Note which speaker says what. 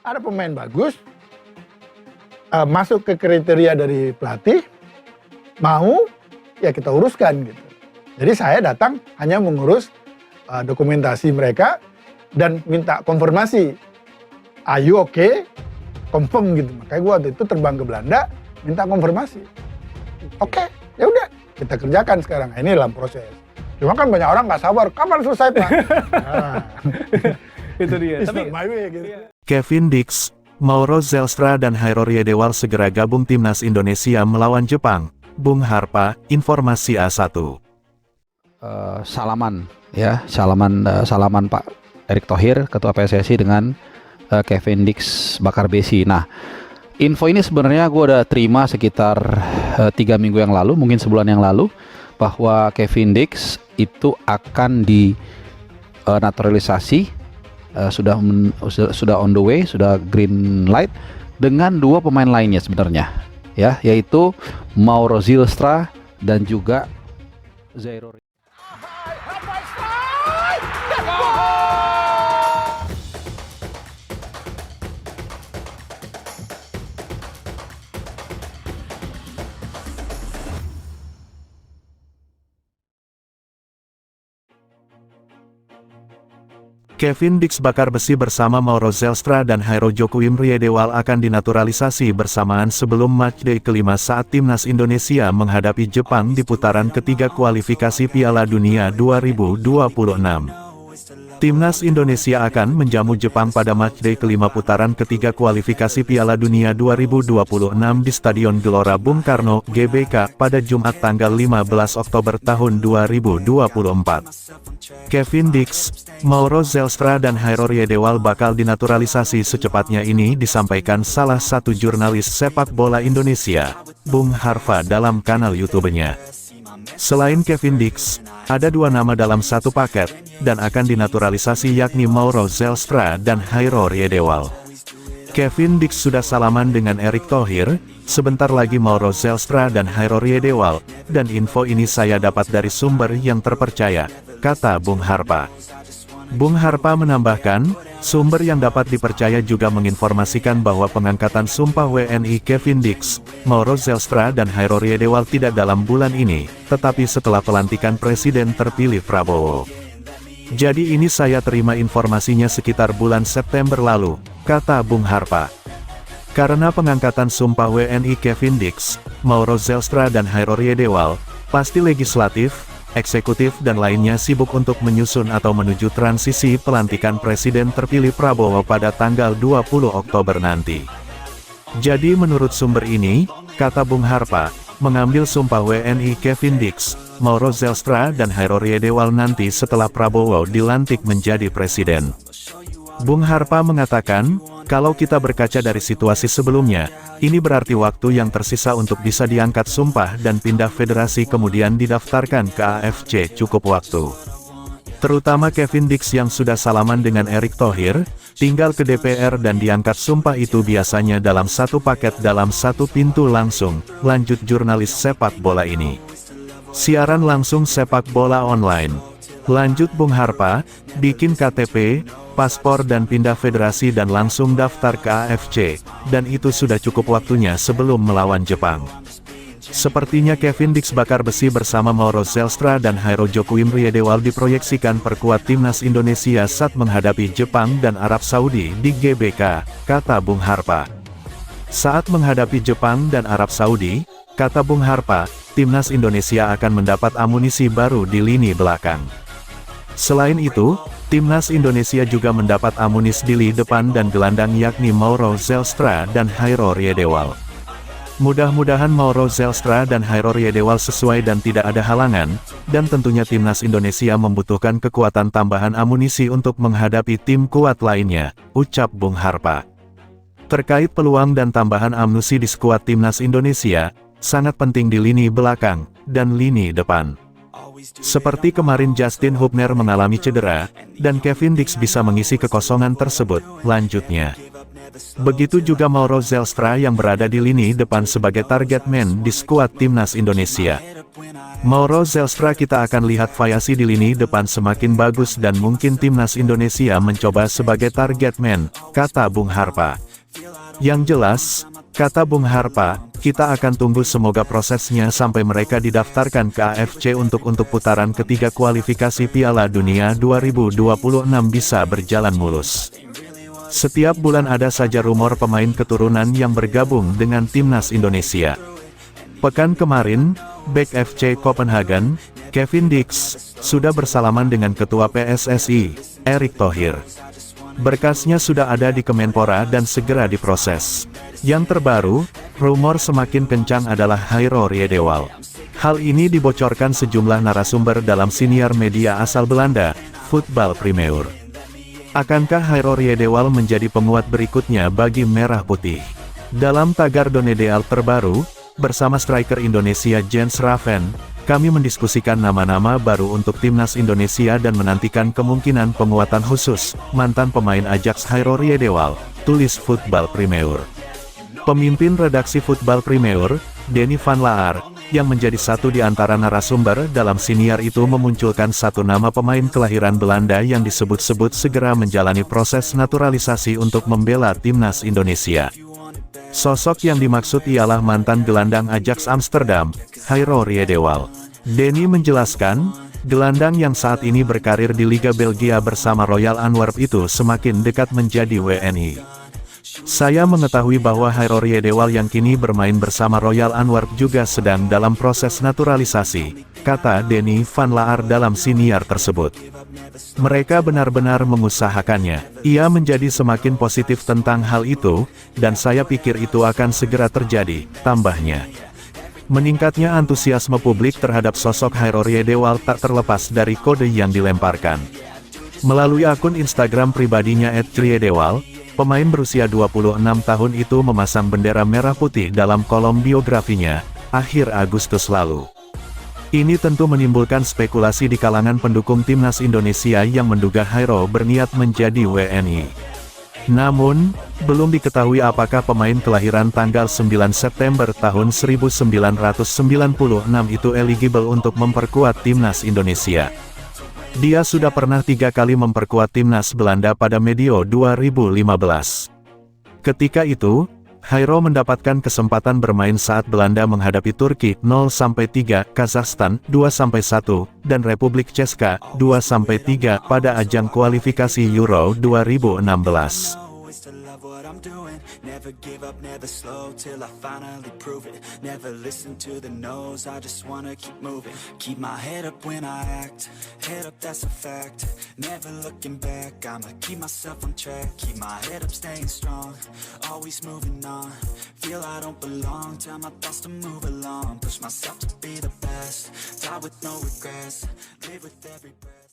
Speaker 1: ada pemain bagus, masuk ke kriteria dari pelatih, mau ya kita uruskan gitu. Jadi saya datang hanya mengurus dokumentasi mereka dan minta konfirmasi. Ayo oke, confirm gitu. Makanya gue waktu itu terbang ke Belanda minta konfirmasi. Oke, ya udah kita kerjakan sekarang. Ini dalam proses. Cuma kan banyak orang nggak sabar, kapan selesai Pak? Nah,
Speaker 2: Itu dia.
Speaker 1: it's
Speaker 2: Tapi
Speaker 1: not my way gitu.
Speaker 3: Kevin Dix, Mauro Zelstra dan Hairor Yedewal segera gabung timnas Indonesia melawan Jepang. Bung Harpa, Informasi A1.
Speaker 4: Salaman ya, salaman Pak Erick Thohir, Ketua PSSI dengan Kevin Dix Bakar Besi. Nah, info ini sebenarnya gue udah terima sekitar 3 minggu yang lalu, mungkin sebulan yang lalu, bahwa Kevin Dix itu akan naturalisasi, sudah on the way, sudah green light dengan 2 pemain lainnya sebenarnya, ya, yaitu Mauro Zelstra dan juga Zairo.
Speaker 3: Kevin Dix Bakar Besi bersama Mauro Zelstra dan Hairor Yedewal akan dinaturalisasi bersamaan sebelum matchday kelima saat timnas Indonesia menghadapi Jepang di putaran ketiga kualifikasi Piala Dunia 2026. Timnas Indonesia akan menjamu Jepang pada matchday kelima putaran ketiga kualifikasi Piala Dunia 2026 di Stadion Gelora Bung Karno, GBK, pada Jumat tanggal 15 Oktober tahun 2024. Kevin Dix, Mauro Zelstra dan Hairor Yedewal bakal dinaturalisasi secepatnya, ini disampaikan salah satu jurnalis sepak bola Indonesia, Bung Harpa, dalam kanal YouTube-nya. Selain Kevin Dix, ada 2 nama dalam satu paket, dan akan dinaturalisasi, yakni Mauro Zelstra dan Hairor Yedewal. Kevin Dix sudah salaman dengan Erick Thohir, sebentar lagi Mauro Zelstra dan Hairor Yedewal, dan info ini saya dapat dari sumber yang terpercaya, kata Bung Harpa. Bung Harpa menambahkan, sumber yang dapat dipercaya juga menginformasikan bahwa pengangkatan sumpah WNI Kevin Dix, Mauro Zelstra dan Hairor Yedewal tidak dalam bulan ini, tetapi setelah pelantikan Presiden terpilih Prabowo. Jadi ini saya terima informasinya sekitar bulan September lalu, kata Bung Harpa. Karena pengangkatan sumpah WNI Kevin Dix, Mauro Zelstra dan Hairor Yedewal, pasti legislatif, eksekutif dan lainnya sibuk untuk menyusun atau menuju transisi pelantikan Presiden terpilih Prabowo pada tanggal 20 Oktober nanti. Jadi menurut sumber ini, kata Bung Harpa, mengambil sumpah WNI Kevin Dix, Mauro Zelstra dan Hairor Yedewal nanti setelah Prabowo dilantik menjadi presiden. Bung Harpa mengatakan, kalau kita berkaca dari situasi sebelumnya, ini berarti waktu yang tersisa untuk bisa diangkat sumpah dan pindah federasi kemudian didaftarkan ke AFC cukup waktu. Terutama Kevin Dix yang sudah salaman dengan Erick Thohir, tinggal ke DPR dan diangkat sumpah itu biasanya dalam satu paket dalam satu pintu langsung, lanjut jurnalis sepak bola ini. Siaran langsung sepak bola online. Lanjut Bung Harpa, bikin KTP, paspor dan pindah federasi dan langsung daftar ke AFC, dan itu sudah cukup waktunya sebelum melawan Jepang. Sepertinya Kevin Dix Bakar Besi bersama Mauro Zelstra dan Hairor Yedewal diproyeksikan perkuat timnas Indonesia saat menghadapi Jepang dan Arab Saudi di GBK, kata Bung Harpa. Saat menghadapi Jepang dan Arab Saudi, kata Bung Harpa, timnas Indonesia akan mendapat amunisi baru di lini belakang. Selain itu, timnas Indonesia juga mendapat amunisi di lini depan dan gelandang yakni Mauro Zelstra dan Hairor Yedewal. Mudah-mudahan Mauro Zelstra dan Hairor Yedewal sesuai dan tidak ada halangan, dan tentunya timnas Indonesia membutuhkan kekuatan tambahan amunisi untuk menghadapi tim kuat lainnya, ucap Bung Harpa. Terkait peluang dan tambahan amunisi di skuad timnas Indonesia, sangat penting di lini belakang dan lini depan. Seperti kemarin Justin Hubner mengalami cedera, dan Kevin Dix bisa mengisi kekosongan tersebut, lanjutnya. Begitu juga Mauro Zelstra yang berada di lini depan sebagai target man di skuad timnas Indonesia. Mauro Zelstra kita akan lihat variasi di lini depan semakin bagus dan mungkin timnas Indonesia mencoba sebagai target man, kata Bung Harpa. Yang jelas, kata Bung Harpa, kita akan tunggu semoga prosesnya sampai mereka didaftarkan ke AFC untuk putaran ketiga kualifikasi Piala Dunia 2026 bisa berjalan mulus. Setiap bulan ada saja rumor pemain keturunan yang bergabung dengan timnas Indonesia. Pekan kemarin, bek FC Copenhagen, Kevin Dix, sudah bersalaman dengan Ketua PSSI, Erick Thohir. Berkasnya sudah ada di Kemenpora dan segera diproses. Yang terbaru, rumor semakin kencang adalah Hairo Riedewald. Hal ini dibocorkan sejumlah narasumber dalam siniar media asal Belanda, Voetbal Primeur. Akankah Hairo Riedewald menjadi penguat berikutnya bagi Merah Putih? Dalam tagar Donedeal terbaru, bersama striker Indonesia Jens Raven, kami mendiskusikan nama-nama baru untuk timnas Indonesia dan menantikan kemungkinan penguatan khusus mantan pemain Ajax Hairo Riedewald, tulis Voetbal Primeur. Pemimpin redaksi Voetbal Primeur, Denny van Laar, yang menjadi satu di antara narasumber dalam siniar itu memunculkan satu nama pemain kelahiran Belanda yang disebut-sebut segera menjalani proses naturalisasi untuk membela timnas Indonesia. Sosok yang dimaksud ialah mantan gelandang Ajax Amsterdam, Hairo Riedewald. Denny menjelaskan, gelandang yang saat ini berkarir di Liga Belgia bersama Royal Antwerp itu semakin dekat menjadi WNI. Saya mengetahui bahwa Hairo Riedewald yang kini bermain bersama Royal Antwerp juga sedang dalam proses naturalisasi, kata Denny van Laar dalam siniar tersebut. Mereka benar-benar mengusahakannya. Ia menjadi semakin positif tentang hal itu, dan saya pikir itu akan segera terjadi, tambahnya. Meningkatnya antusiasme publik terhadap sosok Hairo Riedewald tak terlepas dari kode yang dilemparkan. Melalui akun Instagram pribadinya @riedewald, pemain berusia 26 tahun itu memasang bendera merah putih dalam kolom biografinya, akhir Agustus lalu. Ini tentu menimbulkan spekulasi di kalangan pendukung timnas Indonesia yang menduga Hairo berniat menjadi WNI. Namun, belum diketahui apakah pemain kelahiran tanggal 9 September tahun 1996 itu eligible untuk memperkuat timnas Indonesia. Dia sudah pernah 3 kali memperkuat timnas Belanda pada medio 2015. Ketika itu, Hairo mendapatkan kesempatan bermain saat Belanda menghadapi Turki 0-3, Kazakhstan 2-1, dan Republik Ceska 2-3 pada ajang kualifikasi Euro 2016.
Speaker 5: Never give up, never slow till I finally prove it. Never listen to the no's, I just wanna keep moving. Keep my head up when I act, head up that's a fact. Never looking back, I'ma keep myself on track. Keep my head up staying strong, always moving on. Feel I don't belong, tell my thoughts to move along. Push myself to be the best, die with no regrets, live with every breath.